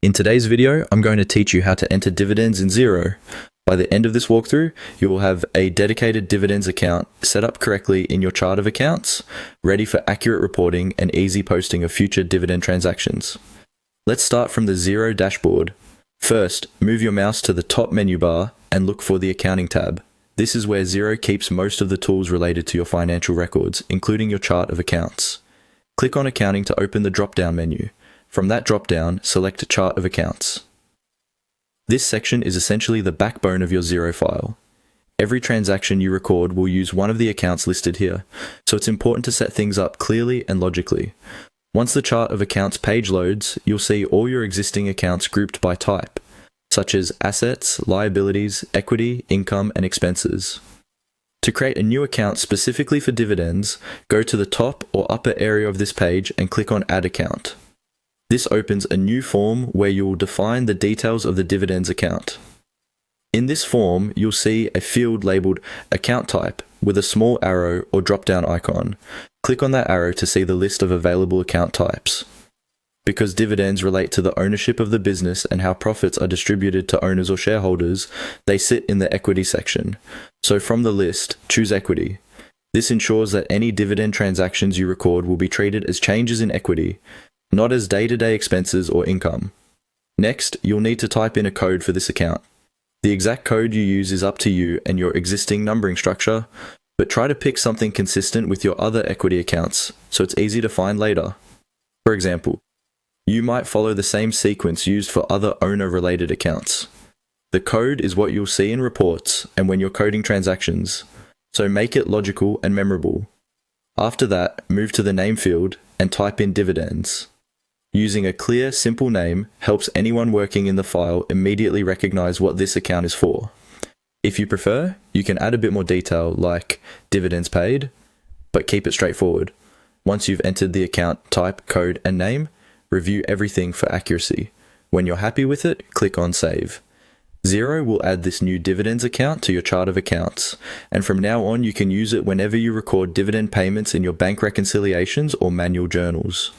In today's video, I'm going to teach you how to enter dividends in Xero. By the end of this walkthrough, you will have a dedicated dividends account set up correctly in your chart of accounts, ready for accurate reporting and easy posting of future dividend transactions. Let's start from the Xero dashboard. First, move your mouse to the top menu bar and look for the Accounting tab. This is where Xero keeps most of the tools related to your financial records, including your chart of accounts. Click on Accounting to open the drop-down menu. From that drop-down, select Chart of Accounts. This section is essentially the backbone of your Xero file. Every transaction you record will use one of the accounts listed here, so it's important to set things up clearly and logically. Once the Chart of Accounts page loads, you'll see all your existing accounts grouped by type, such as assets, liabilities, equity, income, and expenses. To create a new account specifically for dividends, go to the top or upper area of this page and click on Add Account. This opens a new form where you will define the details of the dividends account. In this form, you'll see a field labeled Account Type with a small arrow or drop-down icon. Click on that arrow to see the list of available account types. Because dividends relate to the ownership of the business and how profits are distributed to owners or shareholders, they sit in the equity section. So from the list, choose equity. This ensures that any dividend transactions you record will be treated as changes in equity, not as day-to-day expenses or income. Next, you'll need to type in a code for this account. The exact code you use is up to you and your existing numbering structure, but try to pick something consistent with your other equity accounts so it's easy to find later. For example, you might follow the same sequence used for other owner-related accounts. The code is what you'll see in reports and when you're coding transactions, so make it logical and memorable. After that, move to the name field and type in dividends. Using a clear, simple name helps anyone working in the file immediately recognize what this account is for. If you prefer, you can add a bit more detail like dividends paid, but keep it straightforward. Once you've entered the account type, code, and name, review everything for accuracy. When you're happy with it, click on Save. Xero will add this new dividends account to your chart of accounts, and from now on you can use it whenever you record dividend payments in your bank reconciliations or manual journals.